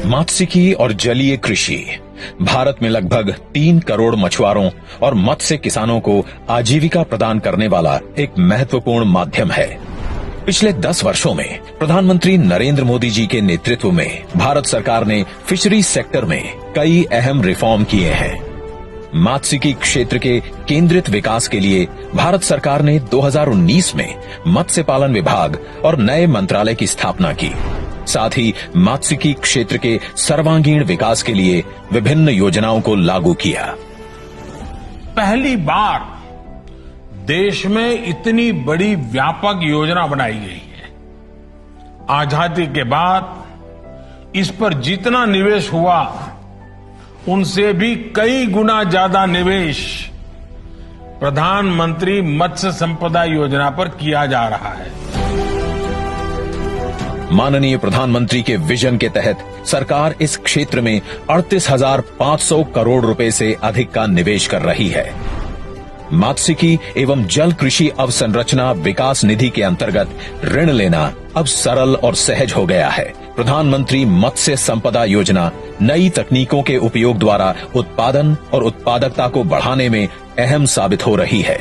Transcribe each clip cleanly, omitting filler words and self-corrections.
मत्स्यिकी और जलीय कृषि भारत में लगभग 3 करोड़ मछुआरों और मत्स्य किसानों को आजीविका प्रदान करने वाला एक महत्वपूर्ण माध्यम है। पिछले 10 वर्षों में प्रधानमंत्री नरेंद्र मोदी जी के नेतृत्व में भारत सरकार ने फिशरीज सेक्टर में कई अहम रिफॉर्म किए हैं। मत्स्यिकी क्षेत्र के केंद्रित विकास के लिए भारत सरकार ने 2019 में मत्स्य पालन विभाग और नए मंत्रालय की स्थापना की। साथ ही मत्स्यिकी क्षेत्र के सर्वांगीण विकास के लिए विभिन्न योजनाओं को लागू किया। पहली बार देश में इतनी बड़ी व्यापक योजना बनाई गई है। आजादी के बाद इस पर जितना निवेश हुआ उनसे भी कई गुना ज्यादा निवेश प्रधानमंत्री मत्स्य संपदा योजना पर किया जा रहा है। माननीय प्रधानमंत्री के विजन के तहत सरकार इस क्षेत्र में 38,500 करोड़ रुपए से अधिक का निवेश कर रही है। मत्स्यिकी एवं जल कृषि अवसंरचना विकास निधि के अंतर्गत ऋण लेना अब सरल और सहज हो गया है। प्रधानमंत्री मत्स्य संपदा योजना नई तकनीकों के उपयोग द्वारा उत्पादन और उत्पादकता को बढ़ाने में अहम साबित हो रही है।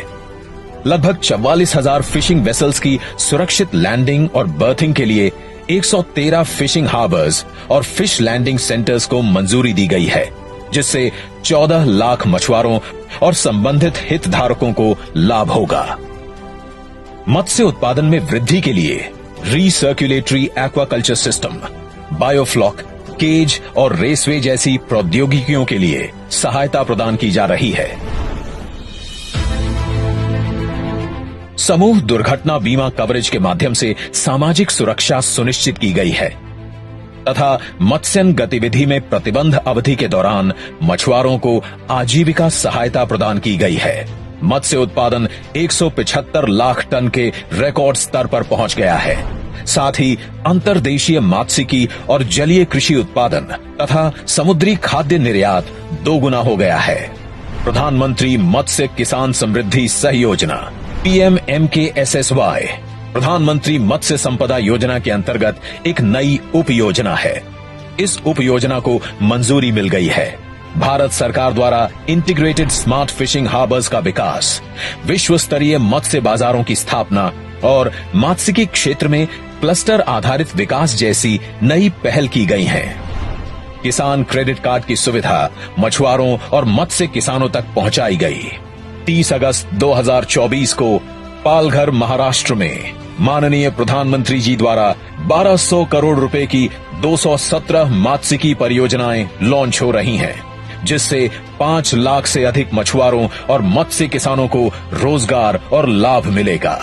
लगभग 44,000 फिशिंग वेसल्स की सुरक्षित लैंडिंग और बर्थिंग के लिए 113 फिशिंग हार्बर्स और फिश लैंडिंग सेंटर्स को मंजूरी दी गई है, जिससे 14 लाख मछुआरों और संबंधित हितधारकों को लाभ होगा। मत्स्य उत्पादन में वृद्धि के लिए रीसर्कुलेटरी एक्वाकल्चर सिस्टम, बायोफ्लॉक, केज और रेसवे जैसी प्रौद्योगिकियों के लिए सहायता प्रदान की जा रही है। समूह दुर्घटना बीमा कवरेज के माध्यम से सामाजिक सुरक्षा सुनिश्चित की गई है तथा मत्स्यन गतिविधि में प्रतिबंध अवधि के दौरान मछुआरों को आजीविका सहायता प्रदान की गई है। मत्स्य उत्पादन 175 लाख टन के रिकॉर्ड स्तर पर पहुंच गया है। साथ ही अंतर्देशीय मत्स्यिकी और जलीय कृषि उत्पादन तथा समुद्री खाद्य निर्यात 2 गुना हो गया है। प्रधानमंत्री मत्स्य किसान समृद्धि सहयोजना PMMKSSY प्रधानमंत्री मत्स्य संपदा योजना के अंतर्गत एक नई उप योजना है। इस उप योजना को मंजूरी मिल गई है। भारत सरकार द्वारा इंटीग्रेटेड स्मार्ट फिशिंग हार्बर्स का विकास, विश्व स्तरीय मत्स्य बाजारों की स्थापना और मत्स्यिकी क्षेत्र में क्लस्टर आधारित विकास जैसी नई पहल की गई हैं। किसान क्रेडिट कार्ड की सुविधा मछुआरों और मत्स्य किसानों तक पहुंचाई गई। 30 अगस्त 2024 को पालघर, महाराष्ट्र में माननीय प्रधानमंत्री जी द्वारा 1200 करोड़ रुपए की 217 मत्स्यिकी परियोजनाएं लॉन्च हो रही हैं, जिससे 5 लाख से अधिक मछुआरों और मत्स्य किसानों को रोजगार और लाभ मिलेगा।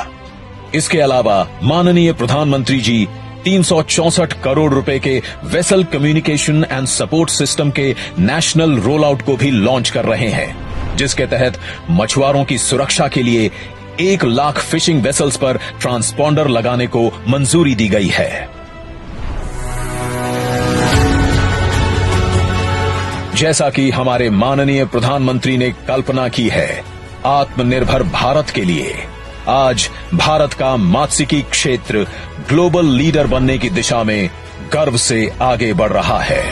इसके अलावा माननीय प्रधानमंत्री जी 364 करोड़ रुपए के vessel communication and support system के नेशनल रोल आउट को भी लॉन्च कर रहे हैं, जिसके तहत मछुआरों की सुरक्षा के लिए 1 लाख फिशिंग वेसल्स पर ट्रांसपॉन्डर लगाने को मंजूरी दी गई है। जैसा कि हमारे माननीय प्रधानमंत्री ने कल्पना की है, आत्मनिर्भर भारत के लिए आज भारत का मत्स्यिकी क्षेत्र ग्लोबल लीडर बनने की दिशा में गर्व से आगे बढ़ रहा है।